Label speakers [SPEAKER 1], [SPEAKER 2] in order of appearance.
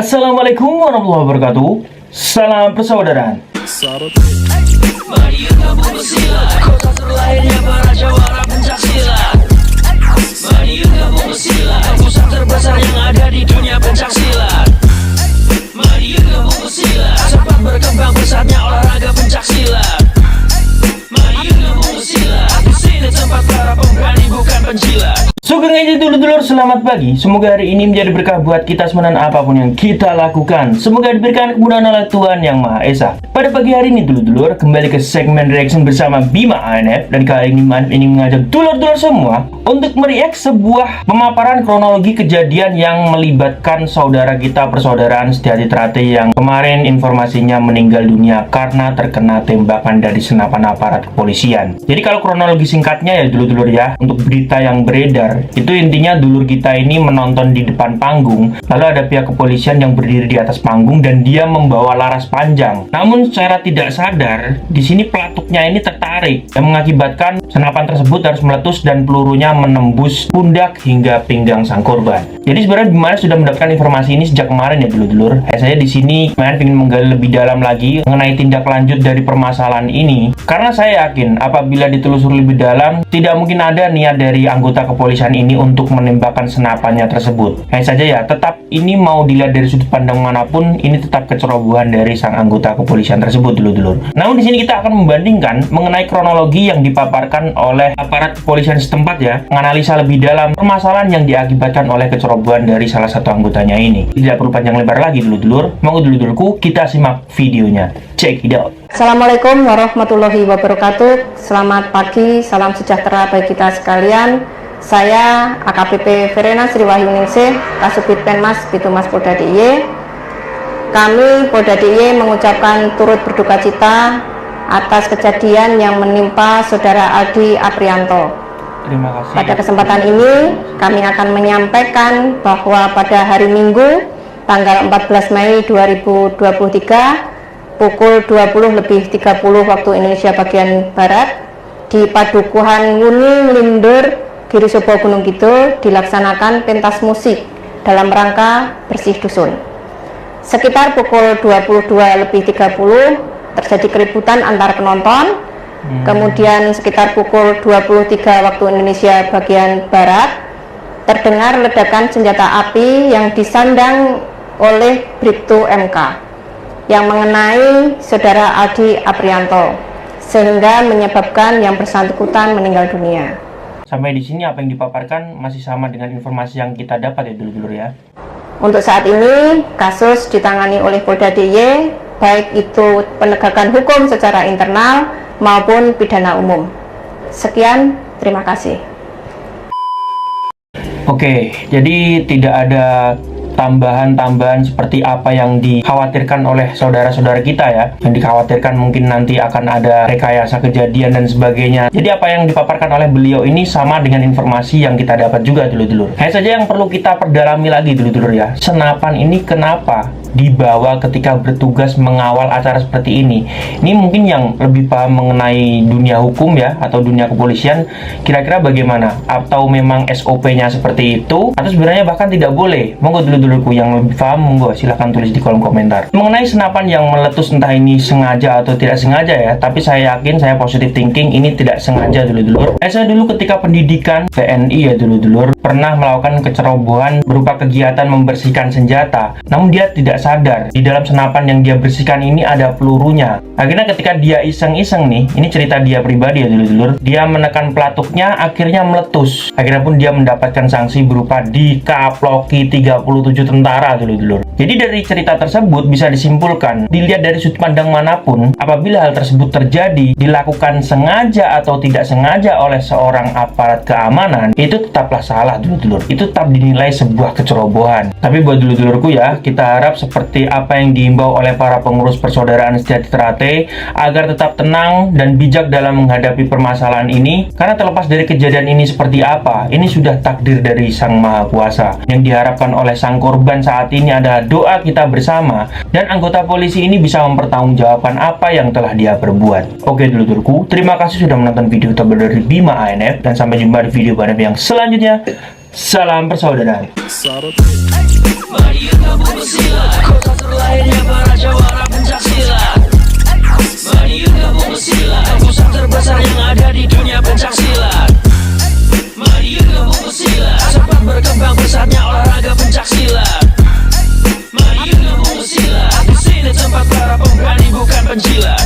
[SPEAKER 1] Assalamualaikum warahmatullahi wabarakatuh. Salam persaudaraan.
[SPEAKER 2] Mari kita bersilat, kota terlahirnya para jawara pencaksilat. Mari kita bersilat, pusat terbesar yang ada di dunia pencaksilat. Mari kita bersilat, sempat berkembang pesatnya olahraga pencaksilat. Mari kita bersilat, di sini tempat para pemberani bukan penjilat.
[SPEAKER 1] Sugeng aja dulur-dulur, selamat pagi. Semoga hari ini menjadi berkah buat kita semua dan apapun yang kita lakukan. Semoga diberikan kemudahan oleh Tuhan Yang Maha Esa. Pada pagi hari ini dulur-dulur, kembali ke segmen reaction bersama Bima ANF. Dan kali ini Manif ingin mengajak dulur-dulur semua untuk mereact sebuah pemaparan kronologi kejadian yang melibatkan saudara kita persaudaraan Setiati Trate yang kemarin informasinya meninggal dunia karena terkena tembakan dari senapan aparat kepolisian. Jadi kalau kronologi singkatnya ya dulur-dulur ya, untuk berita yang beredar itu intinya dulur kita ini menonton di depan panggung, lalu ada pihak kepolisian yang berdiri di atas panggung dan dia membawa laras panjang. Namun secara tidak sadar, di sini pelatuknya ini tertarik yang mengakibatkan senapan tersebut harus meletus dan pelurunya menembus pundak hingga pinggang sang korban. Jadi sebenarnya Bima sudah mendapatkan informasi ini sejak kemarin ya dulur-dulur. Saya di sini kemarin ingin menggali lebih dalam lagi mengenai tindak lanjut dari permasalahan ini, karena saya yakin apabila ditelusuri lebih dalam tidak mungkin ada niat dari anggota kepolisian ini untuk menembakkan senapannya tersebut. Hanya saja ya, tetap ini mau dilihat dari sudut pandang manapun, ini tetap kecerobohan dari sang anggota kepolisian tersebut dulur-dulur. Namun di sini kita akan membandingkan mengenai kronologi yang dipaparkan oleh aparat kepolisian setempat ya, menganalisa lebih dalam permasalahan yang diakibatkan oleh kecerobohan dari salah satu anggotanya ini. Tidak perlu panjang lebar lagi dulur-dulur, mau dulur-dulurku kita simak videonya. Check it out.
[SPEAKER 3] Assalamualaikum warahmatullahi wabarakatuh. Selamat pagi, salam sejahtera bagi kita sekalian. Saya AKBP Verena Sriwahyuningsih, Kasubit Penmas Bitumas Polda DIY. Kami Polda DIY mengucapkan turut berduka cita atas kejadian yang menimpa Saudara Aldi Aprianto.
[SPEAKER 1] Terima kasih.
[SPEAKER 3] Pada kesempatan ini kami akan menyampaikan bahwa pada hari Minggu tanggal 14 Mei 2023 pukul 20.30 waktu Indonesia bagian Barat di Padukuhan Wuning Linder Girisobo Gunung Kidul dilaksanakan pentas musik dalam rangka bersih dusun. Sekitar pukul 22.30 terjadi keributan antar penonton. Kemudian sekitar pukul 23 waktu Indonesia bagian Barat terdengar ledakan senjata api yang disandang oleh Bribtu MK yang mengenai Saudara Aldi Aprianto sehingga menyebabkan yang bersangkutan meninggal dunia.
[SPEAKER 1] Sampai di sini apa yang dipaparkan masih sama dengan informasi yang kita dapat ya dulur-dulur ya.
[SPEAKER 3] Untuk saat ini kasus ditangani oleh Polda DIY, baik itu penegakan hukum secara internal maupun pidana umum. Sekian, terima kasih.
[SPEAKER 1] Oke, jadi tidak ada tambahan-tambahan seperti apa yang dikhawatirkan oleh saudara-saudara kita ya, yang dikhawatirkan mungkin nanti akan ada rekayasa kejadian dan sebagainya. Jadi apa yang dipaparkan oleh beliau ini sama dengan informasi yang kita dapat juga dulur-dulur. Hanya saja yang perlu kita perdalami lagi dulur-dulur ya, senapan ini kenapa dibawa ketika bertugas mengawal acara seperti ini. Ini mungkin yang lebih paham mengenai dunia hukum ya, atau dunia kepolisian, kira-kira bagaimana? Atau memang SOP-nya seperti itu, atau sebenarnya bahkan tidak boleh? Monggo dulur-dulurku yang lebih paham, monggo silahkan tulis di kolom komentar. Mengenai senapan yang meletus, entah ini sengaja atau tidak sengaja ya, tapi saya yakin, saya positive thinking, ini tidak sengaja dulur-dulur. Saya dulu ketika pendidikan TNI ya dulur-dulur, pernah melakukan kecerobohan berupa kegiatan membersihkan senjata, namun dia tidak sadar di dalam senapan yang dia bersihkan ini ada pelurunya. Akhirnya ketika dia iseng-iseng nih, ini cerita dia pribadi ya dulur-dulur, dia menekan pelatuknya akhirnya meletus. Akhirnya pun dia mendapatkan sanksi berupa dikaploki 37 tentara dulur-dulur. Jadi dari cerita tersebut bisa disimpulkan, dilihat dari sudut pandang manapun, apabila hal tersebut terjadi, dilakukan sengaja atau tidak sengaja oleh seorang aparat keamanan, itu tetaplah salah dulur-dulur. Itu tetap dinilai sebuah kecerobohan. Tapi buat dulur-dulurku ya, kita harap seperti apa yang diimbau oleh para pengurus persaudaraan Setiati Trate, agar tetap tenang dan bijak dalam menghadapi permasalahan ini, karena terlepas dari kejadian ini seperti apa, ini sudah takdir dari Sang Maha Kuasa. Yang diharapkan oleh sang korban saat ini adalah doa kita bersama, dan anggota polisi ini bisa mempertanggungjawabkan apa yang telah dia perbuat. Oke dulurku, terima kasih sudah menonton video terbaru dari Bima ANF, dan sampai jumpa di video BANF yang selanjutnya. Salam persaudaraan.
[SPEAKER 2] Mari kita bersilat, penjilat.